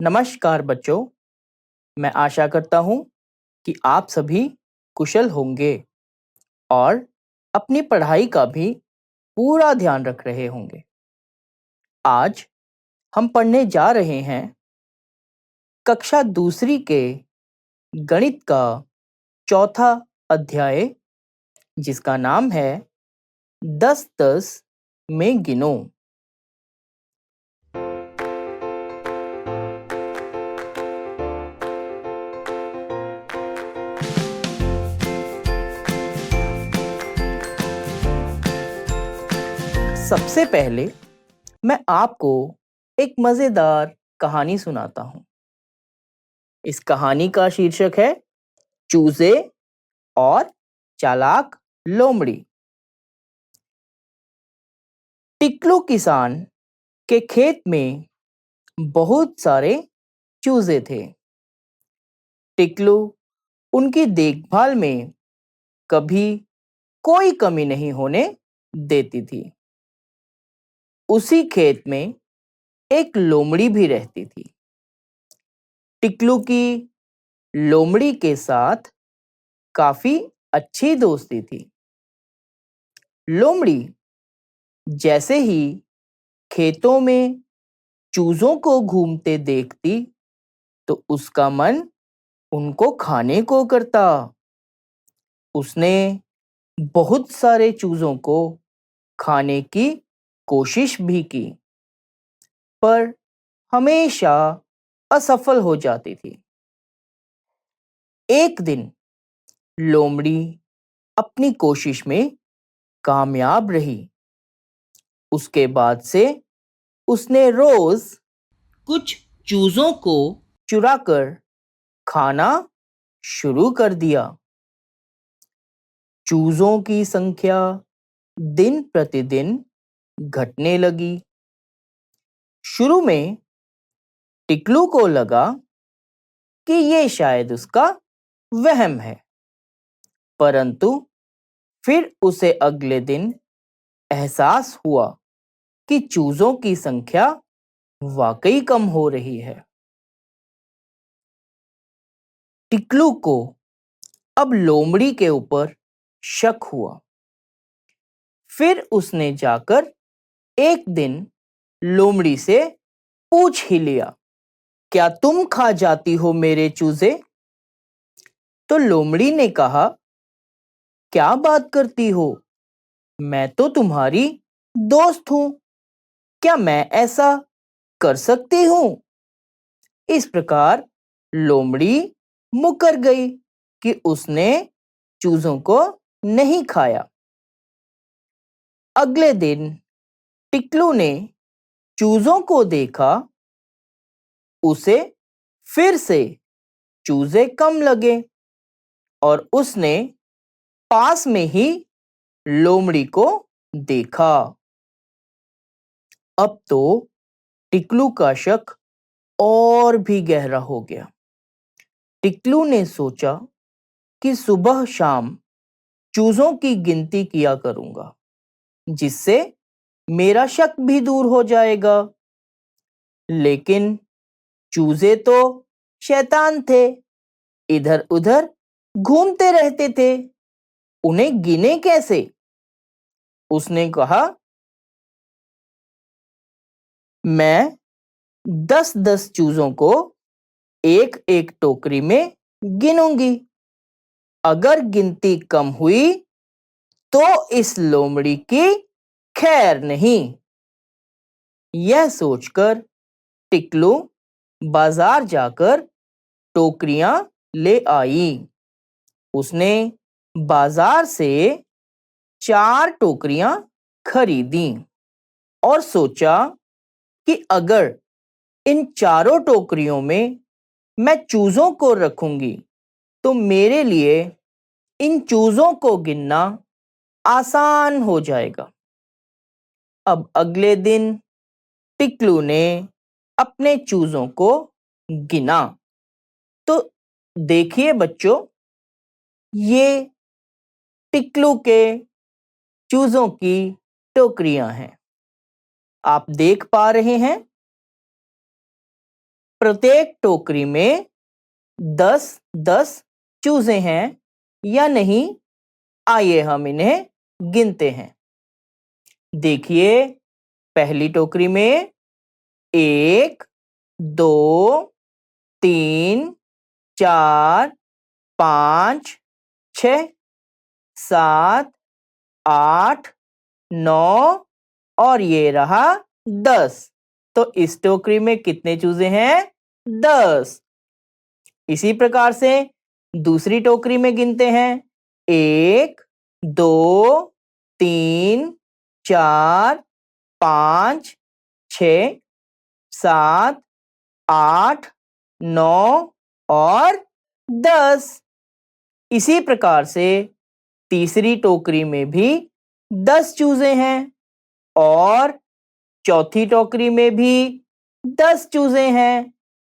नमस्कार बच्चों, मैं आशा करता हूँ कि आप सभी कुशल होंगे और अपनी पढ़ाई का भी पूरा ध्यान रख रहे होंगे। आज हम पढ़ने जा रहे हैं कक्षा दूसरी के गणित का चौथा अध्याय, जिसका नाम है 10-10 में गिनो। सबसे पहले मैं आपको एक मजेदार कहानी सुनाता हूँ। इस कहानी का शीर्षक है चूजे और चालाक लोमड़ी। टिकलू किसान के खेत में बहुत सारे चूजे थे। टिकलू उनकी देखभाल में कभी कोई कमी नहीं होने देती थी। उसी खेत में एक लोमड़ी भी रहती थी। टिकलू की लोमड़ी के साथ काफी अच्छी दोस्ती थी। लोमड़ी जैसे ही खेतों में चूजों को घूमते देखती तो उसका मन उनको खाने को करता। उसने बहुत सारे चूजों को खाने की कोशिश भी की, पर हमेशा असफल हो जाती थी। एक दिन लोमड़ी अपनी कोशिश में कामयाब रही। उसके बाद से उसने रोज कुछ चूजों को चुराकर खाना शुरू कर दिया। चूजों की संख्या दिन प्रतिदिन घटने लगी। शुरू में टिकलू को लगा कि ये शायद उसका वहम है, परंतु फिर उसे अगले दिन एहसास हुआ कि चूजों की संख्या वाकई कम हो रही है। टिकलू को अब लोमड़ी के ऊपर शक हुआ। फिर उसने जाकर एक दिन लोमड़ी से पूछ ही लिया, क्या तुम खा जाती हो मेरे चूजे? तो लोमड़ी ने कहा, क्या बात करती हो? मैं तो तुम्हारी दोस्त हूं। क्या मैं ऐसा कर सकती हूं? इस प्रकार लोमड़ी मुकर गई कि उसने चूजों को नहीं खाया। अगले दिन टिकलू ने चूजों को देखा। उसे फिर से चूजे कम लगे और उसने पास में ही लोमड़ी को देखा। अब तो टिकलू का शक और भी गहरा हो गया। टिकलू ने सोचा कि सुबह शाम चूजों की गिनती किया करूंगा, जिससे मेरा शक भी दूर हो जाएगा। लेकिन चूजे तो शैतान थे, इधर-उधर घूमते रहते थे। उन्हें गिने कैसे? उसने कहा, मैं 10-10 चूजों को एक-एक टोकरी में गिनूंगी। अगर गिनती कम हुई तो इस लोमड़ी की खैर नहीं। यह सोचकर टिकलू बाजार जाकर टोकरियां ले आई। उसने बाजार से 4 टोकरियां खरीदी और सोचा कि अगर इन चारों टोकरियों में मैं चूजों को रखूंगी तो मेरे लिए इन चूजों को गिनना आसान हो जाएगा। अब अगले दिन टिकलू ने अपने चूजों को गिना। तो देखिए बच्चों, ये टिकलू के चूजों की टोकरियां हैं। आप देख पा रहे हैं? प्रत्येक टोकरी में 10-10 चूजे हैं या नहीं, आइए हम इन्हें गिनते हैं। देखिए, पहली टोकरी में 1, 2, 3, 4, 5, 6, 7, 8, 9 और ये रहा 10। तो इस टोकरी में कितने चूजे हैं? 10। इसी प्रकार से दूसरी टोकरी में गिनते हैं। 1, 2, 3, 4, 5, 6, 7, 8, 9 और 10। इसी प्रकार से तीसरी टोकरी में भी 10 चूजे हैं और चौथी टोकरी में भी 10 चूजे हैं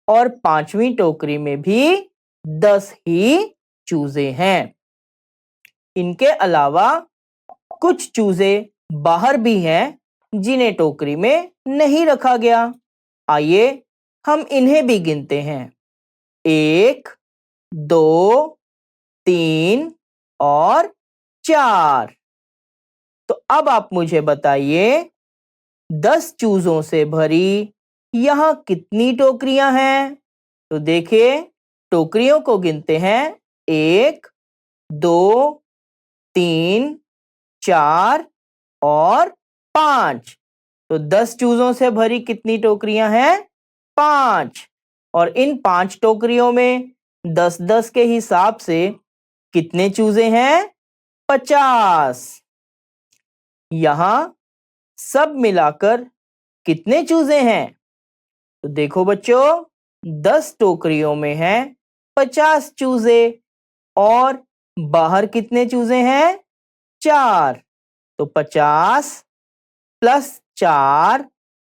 और पांचवी टोकरी में भी 10 ही चूजे हैं। इनके अलावा कुछ चूजे बाहर भी हैं जिन्हें टोकरी में नहीं रखा गया। आइए हम इन्हें भी गिनते हैं। 1, 2, 3 और 4। तो अब आप मुझे बताइए, 10 चूजों से भरी यहाँ कितनी टोकरियां हैं? तो देखिए, टोकरियों को गिनते हैं। 1, 2, 3, 4 और 5। तो 10 चूजों से भरी कितनी टोकरियां हैं? 5। और इन 5 टोकरियों में 10-10 के हिसाब से कितने चूजे हैं? 50। यहाँ सब मिलाकर कितने चूजे हैं? तो देखो बच्चों, 10 टोकरियों में हैं 50 चूजे और बाहर कितने चूजे हैं? 4। तो 50 प्लस 4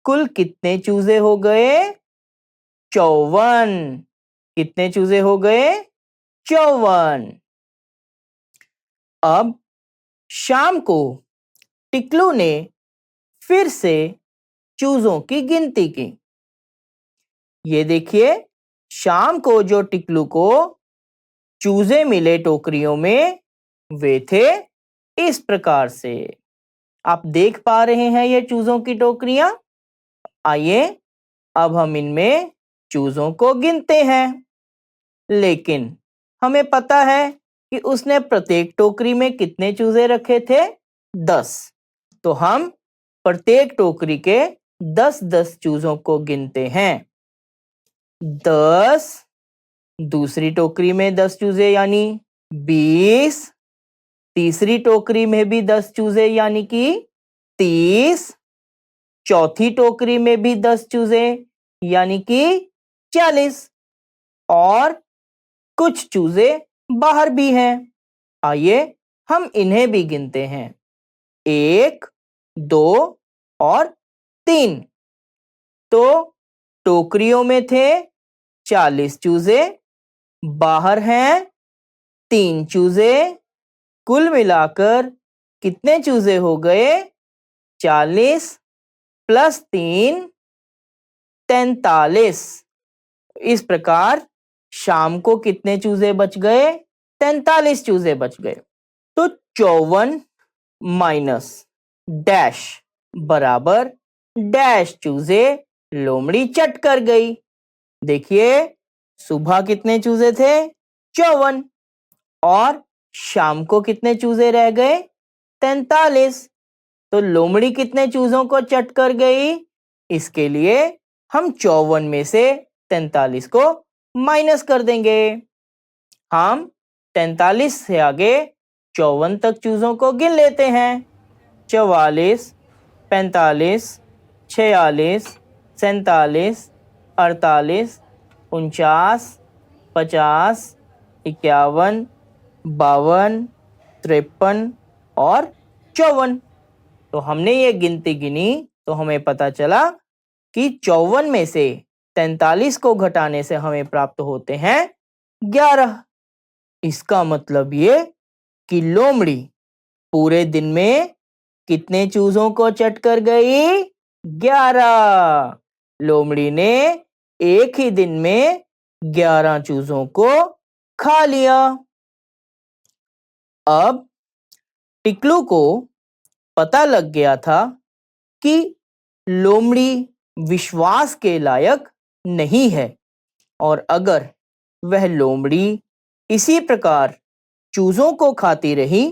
कुल कितने चूजे हो गए? 54। कितने चूजे हो गए? 54। अब शाम को टिकलू ने फिर से चूजों की गिनती की। ये देखिए, शाम को जो टिकलू को चूजे मिले टोकरियों में, वे थे इस प्रकार से। आप देख पा रहे हैं ये चूजों की टोकरियां। आइए अब हम इनमें चूजों को गिनते हैं। लेकिन हमें पता है कि उसने प्रत्येक टोकरी में कितने चूजे रखे थे? 10। तो हम प्रत्येक टोकरी के 10-10 चूजों को गिनते हैं। 10, दूसरी टोकरी में 10 चूजे यानी 20, तीसरी टोकरी में भी 10 चूजे यानी कि 30, चौथी टोकरी में भी 10 चूजे यानी कि 40 और कुछ चूजे बाहर भी हैं। आइए हम इन्हें भी गिनते हैं। 1, 2 और 3। तो टोकरियों में थे 40 चूजे, बाहर हैं 3 चूजे। कुल मिलाकर कितने चूजे हो गए? 40 प्लस 3 43। इस प्रकार शाम को कितने चूजे बच गए? 43 चूजे बच गए। तो 54 माइनस डैश बराबर डैश चूजे लोमड़ी चट कर गई। देखिए, सुबह कितने चूजे थे? 54 और शाम को कितने चूजे रह गए? 43। तो लोमड़ी कितने चूजों को चट कर गई? इसके लिए हम 54 में से 43 को माइनस कर देंगे। हम 43 से आगे 54 तक चूजों को गिन लेते हैं। 44, 45, 46, 47, 48, 49, 50, 51, 52, 53 और 54। तो हमने ये गिनती गिनी तो हमें पता चला कि 54 में से 43 को घटाने से हमें प्राप्त होते हैं 11। इसका मतलब ये कि लोमड़ी पूरे दिन में कितने चूजों को चट कर गई? 11। लोमड़ी ने एक ही दिन में 11 चूजों को खा लिया। अब टिकलू को पता लग गया था कि लोमड़ी विश्वास के लायक नहीं है और अगर वह लोमड़ी इसी प्रकार चूजों को खाती रही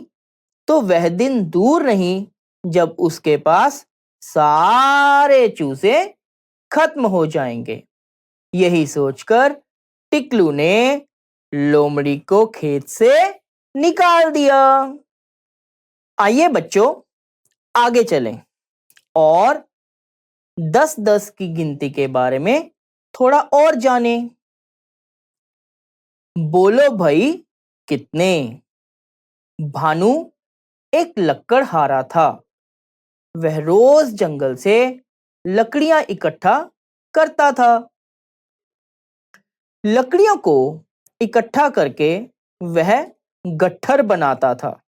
तो वह दिन दूर नहीं जब उसके पास सारे चूजे खत्म हो जाएंगे। यही सोचकर टिकलू ने लोमड़ी को खेत से निकाल दिया। आइए बच्चों, आगे चलें और 10-10 की गिनती के बारे में थोड़ा और जानें। बोलो भाई, कितने? भानु एक लकड़हारा था। वह रोज जंगल से लकड़ियां इकट्ठा करता था। लकड़ियों को इकट्ठा करके वह गट्ठर बनाता था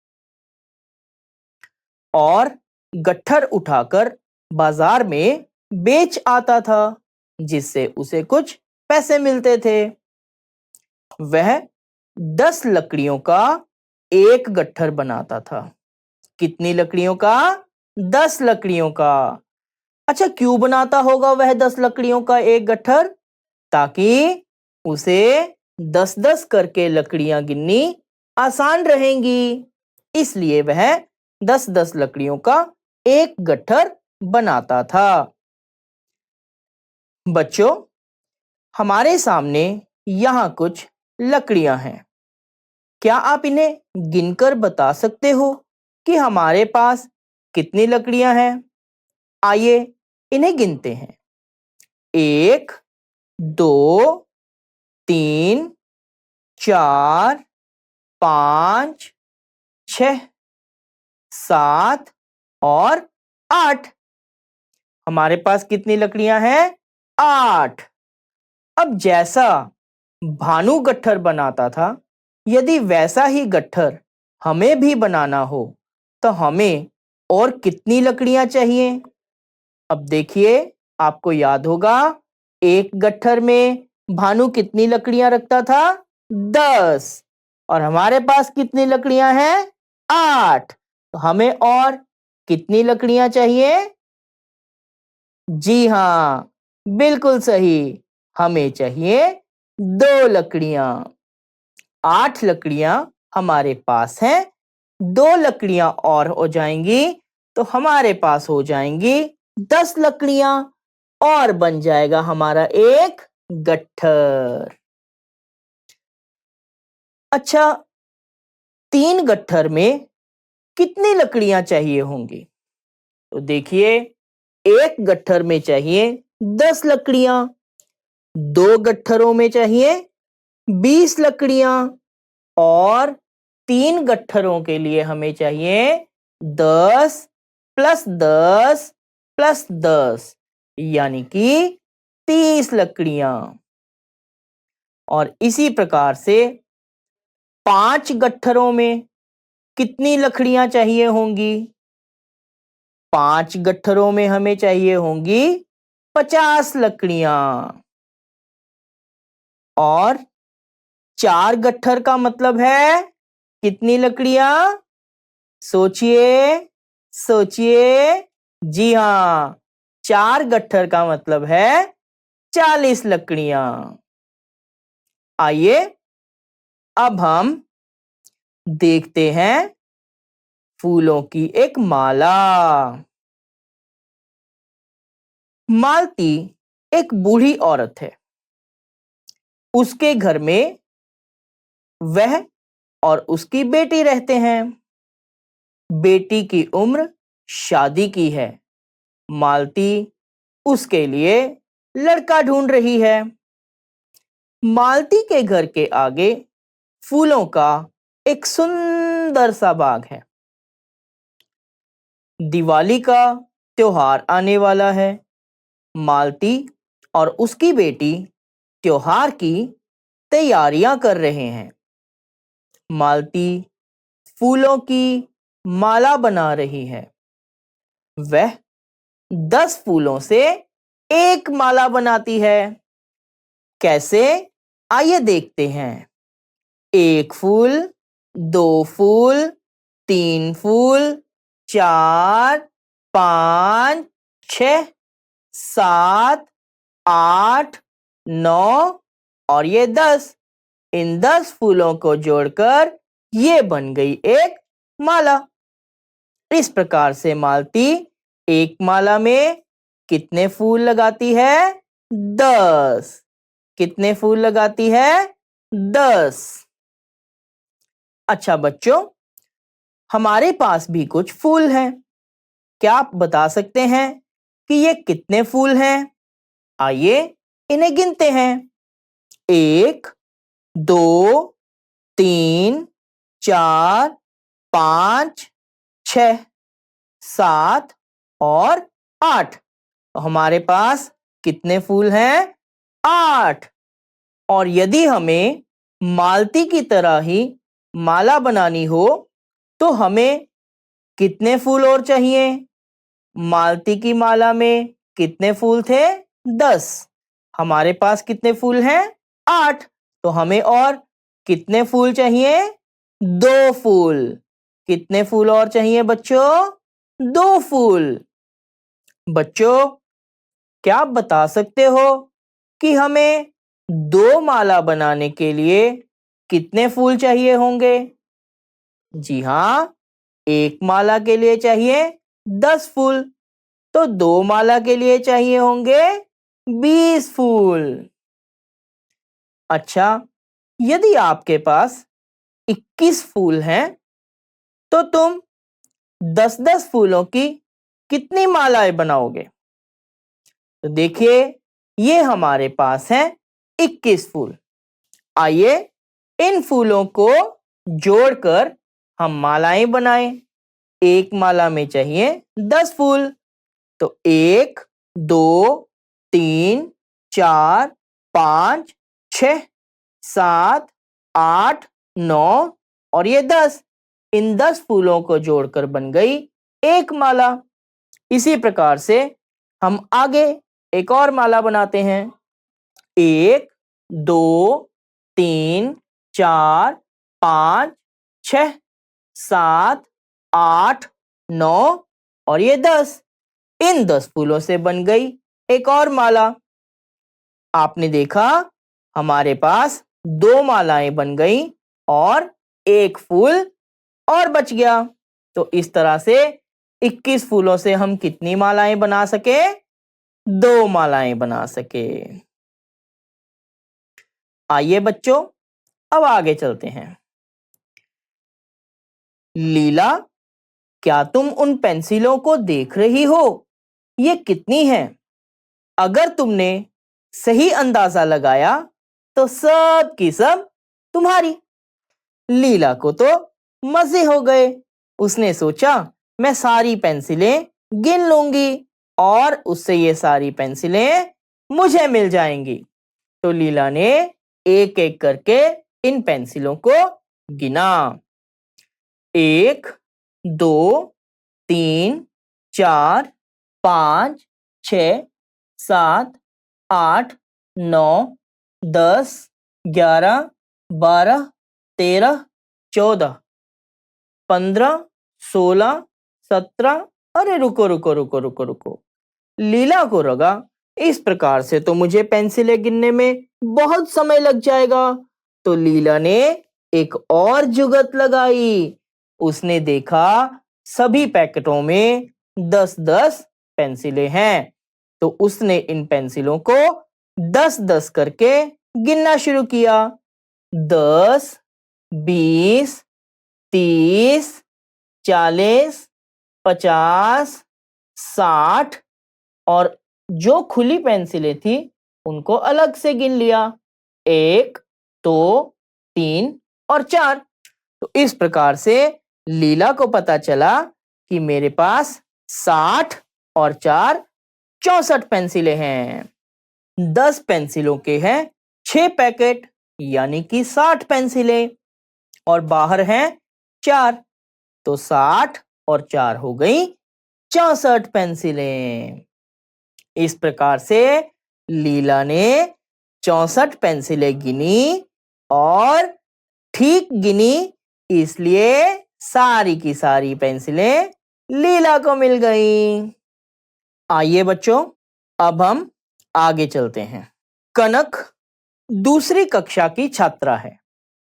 और गट्ठर उठाकर बाजार में बेच आता था, जिससे उसे कुछ पैसे मिलते थे। वह 10 लकड़ियों का एक गट्ठर बनाता था। कितनी लकड़ियों का? 10 लकड़ियों का। अच्छा, क्यों बनाता होगा वह 10 लकड़ियों का एक गट्ठर? ताकि उसे 10-10 करके लकड़ियां गिननी आसान रहेंगी। इसलिए वह 10-10 लकड़ियों का एक गट्ठर बनाता था। बच्चों, हमारे सामने यहाँ कुछ लकड़ियां हैं। क्या आप इन्हें गिनकर बता सकते हो कि हमारे पास कितनी लकड़ियां हैं? आइए इन्हें गिनते हैं। 1, 2, 3, 4, 5, 6, 7 और 8। हमारे पास कितनी लकड़ियां हैं? 8। अब जैसा भानु गट्ठर बनाता था, यदि वैसा ही गट्ठर हमें भी बनाना हो तो हमें और कितनी लकड़ियां चाहिए? अब देखिए, आपको याद होगा एक गट्ठर में भानु कितनी लकड़ियां रखता था? 10। और हमारे पास कितनी लकड़ियां हैं? 8। तो हमें और कितनी लकड़ियां चाहिए? जी हाँ, बिल्कुल सही। हमें चाहिए 2 लकड़ियां। 8 लकड़ियां हमारे पास हैं। 2 लकड़ियां और हो जाएंगी तो हमारे पास हो जाएंगी 10 लकड़ियां और बन जाएगा हमारा एक गट्ठर। अच्छा, 3 गट्ठर में कितनी लकड़ियां चाहिए होंगी? तो देखिए, एक गट्ठर में चाहिए 10 लकड़ियां, 2 गट्ठरों में चाहिए 20 लकड़ियां और 3 गट्ठरों के लिए हमें चाहिए 10 प्लस 10 प्लस 10 यानी कि 30 लकड़ियां। और इसी प्रकार से 5 गट्ठरों में कितनी लकड़ियां चाहिए होंगी? 5 गट्ठरों में हमें चाहिए होंगी 50 लकड़ियां। और 4 गट्ठर का मतलब है कितनी लकड़ियां? सोचिए, सोचिए। जी हाँ, 4 गट्ठर का मतलब है 40 लकड़ियां। आइए अब हम देखते हैं फूलों की एक माला। मालती एक बूढ़ी औरत है। उसके घर में वह और उसकी बेटी रहते हैं। बेटी की उम्र शादी की है। मालती उसके लिए लड़का ढूंढ रही है। मालती के घर के आगे फूलों का एक सुंदर सा बाग है। दिवाली का त्योहार आने वाला है। मालती और उसकी बेटी त्योहार की तैयारियां कर रहे हैं। मालती फूलों की माला बना रही है। वह 10 फूलों से एक माला बनाती है। कैसे, आइए देखते हैं। 1 फूल, 2 फूल, 3 फूल, 4, 5, 6, 7, 8, 9 और ये 10। इन 10 फूलों को जोड़कर ये बन गई एक माला। इस प्रकार से मालती एक माला में कितने फूल लगाती है? 10। कितने फूल लगाती है? 10। अच्छा बच्चों, हमारे पास भी कुछ फूल हैं। क्या आप बता सकते हैं कि ये कितने फूल हैं? आइए इन्हें गिनते हैं। 1, 2, 3, 4, 5, 6, 7 और 8। तो हमारे पास कितने फूल हैं? 8। और यदि हमें मालती की तरह ही माला बनानी हो तो हमें कितने फूल और चाहिए? मालती की माला में कितने फूल थे? 10। हमारे पास कितने फूल हैं? 8। तो हमें और कितने फूल चाहिए? 2 फूल। कितने फूल और चाहिए बच्चों? 2 फूल। बच्चों, क्या आप बता सकते हो कि हमें 2 माला बनाने के लिए कितने फूल चाहिए होंगे? जी हाँ, 1 माला के लिए चाहिए 10 फूल, तो 2 माला के लिए चाहिए होंगे 20 फूल। अच्छा, यदि आपके पास 21 फूल हैं, तो तुम 10-10 फूलों की कितनी मालाएं बनाओगे? तो देखिए, ये हमारे पास हैं 21 फूल। आइए इन फूलों को जोड़कर हम मालाएं बनाएं। एक माला में चाहिए 10 फूल, तो 1, 2, 3, 4, 5, 6, 7, 8, 9 और ये 10। इन 10 फूलों को जोड़कर बन गई एक माला। इसी प्रकार से हम आगे एक और माला बनाते हैं। 1, 2, 3, 4, 5, 6, 7, 8, 9 और ये 10। इन 10 फूलों से बन गई एक और माला। आपने देखा, हमारे पास 2 मालाएं बन गई और एक फूल और बच गया। तो इस तरह से 21 फूलों से हम कितनी मालाएं बना सके? 2 मालाएं बना सके। आइए बच्चों, अब आगे चलते हैं। लीला, क्या तुम उन पेंसिलों को देख रही हो? ये कितनी हैं? अगर तुमने सही अंदाजा लगाया तो सब की सब तुम्हारी। लीला को तो मजे हो गए। उसने सोचा, मैं सारी पेंसिलें गिन लूंगी और उससे ये सारी पेंसिलें मुझे मिल जाएंगी। तो लीला ने एक एक करके इन पेंसिलों को गिना। 1, 2, 3, 4, 5, 6, 7, 8, 9, 10, 11, 12, 13, 14, 15, 16, 17। अरे रुको रुको रुको रुको रुको। लीला को लगा, इस प्रकार से तो मुझे पेंसिलें गिनने में बहुत समय लग जाएगा। तो लीला ने एक और जुगत लगाई। उसने देखा, सभी पैकेटों में 10-10 पेंसिलें हैं। तो उसने इन पेंसिलों को 10-10 करके गिनना शुरू किया। 10, 20, 30, 40, 50, 60 और जो खुली पेंसिलें थी उनको अलग से गिन लिया। 1, 2, 3 और 4। तो इस प्रकार से लीला को पता चला कि मेरे पास 60 और 4 64 पेंसिलें हैं। 10 पेंसिलों के हैं 6 पैकेट, यानी कि 60 पेंसिलें और बाहर हैं 4। तो 60 और 4 हो गई 64 पेंसिलें। इस प्रकार से लीला ने 64 पेंसिलें गिनी और ठीक गिनी, इसलिए सारी की सारी पेंसिलें लीला को मिल गईं। आइए बच्चों, अब हम आगे चलते हैं। कनक दूसरी कक्षा की छात्रा है।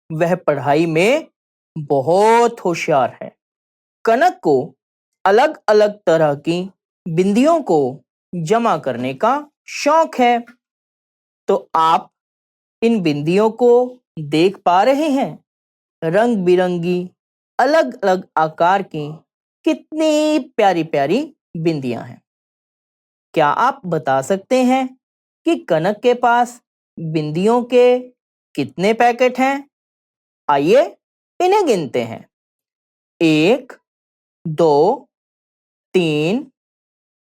वह पढ़ाई में बहुत होशियार है। कनक को अलग अलग तरह की बिंदियों को जमा करने का शौक है। तो आप इन बिंदियों को देख पा रहे हैं। रंग बिरंगी अलग अलग आकार की कितनी प्यारी प्यारी बिंदियां हैं। क्या आप बता सकते हैं कि कनक के पास बिंदियों के कितने पैकेट हैं? आइए इन्हें गिनते हैं। 1, 2, 3,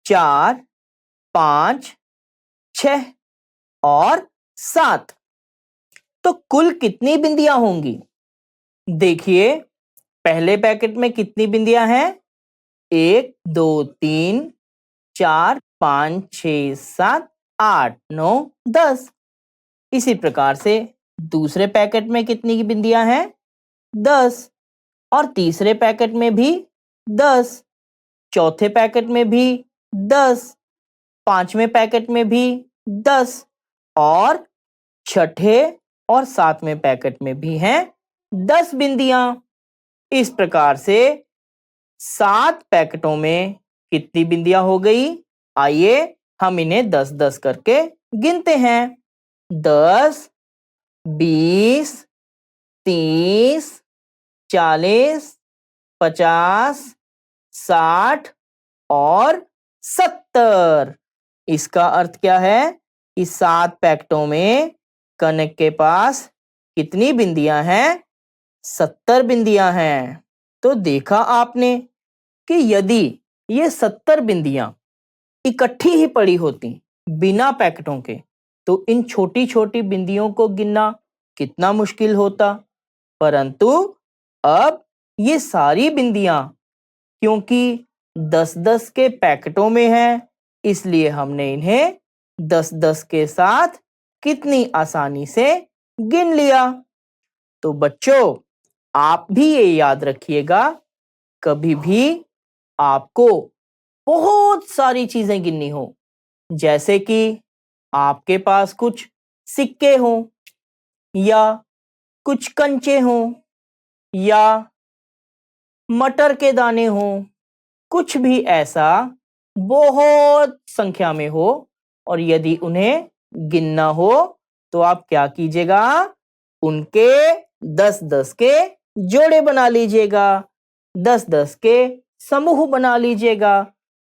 4, 5, 6 और 7। तो कुल कितनी बिंदियां होंगी? देखिए, पहले पैकेट में कितनी बिंदियां हैं? 1, 2, 3, 4, 5, 6, 7, 8, 9, 10। इसी प्रकार से दूसरे पैकेट में कितनी बिंदियां हैं? 10। और तीसरे पैकेट में भी 10, चौथे पैकेट में भी 10, पांचवें पैकेट में भी 10 और छठे और सातवें पैकेट में भी हैं 10 बिंदियां। इस प्रकार से 7 पैकेटों में कितनी बिंदियां हो गई? आइए हम इन्हें 10-10 करके गिनते हैं। 10, 20, 30, 40, 50, 60 और 70। इसका अर्थ क्या है कि 7 पैकेटों में कनक के पास कितनी बिंदियां हैं? 70 बिंदियां हैं। तो देखा आपने कि यदि ये 70 बिंदियां इकट्ठी ही पड़ी होती बिना पैकेटों के, तो इन छोटी छोटी बिंदियों को गिनना कितना मुश्किल होता। परंतु अब ये सारी बिंदियां क्योंकि 10-10 के पैकेटों में हैं, इसलिए हमने इन्हें 10-10 के साथ कितनी आसानी से गिन लिया। तो बच्चों, आप भी ये याद रखिएगा, कभी भी आपको बहुत सारी चीजें गिननी हो, जैसे कि आपके पास कुछ सिक्के हों या कुछ कंचे हों या मटर के दाने हों, कुछ भी ऐसा बहुत संख्या में हो और यदि उन्हें गिनना हो, तो आप क्या कीजिएगा? उनके 10-10 के जोड़े बना लीजिएगा, 10-10 के समूह बना लीजिएगा,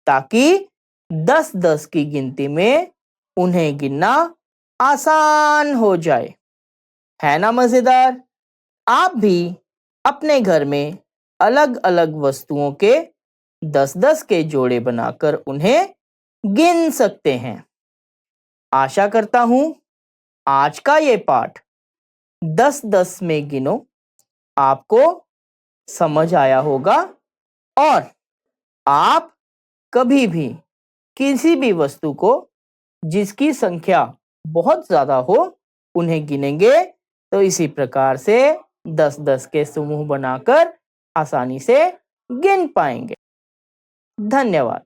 ताकि 10-10 की गिनती में उन्हें गिनना आसान हो जाए। है ना मजेदार? आप भी अपने घर में अलग अलग वस्तुओं के 10-10 के जोड़े बनाकर उन्हें गिन सकते हैं। आशा करता हूं आज का ये पाठ 10-10 में गिनो आपको समझ आया होगा और आप कभी भी किसी भी वस्तु को जिसकी संख्या बहुत ज्यादा हो उन्हें गिनेंगे तो इसी प्रकार से 10-10 के समूह बनाकर आसानी से गिन पाएंगे। धन्यवाद।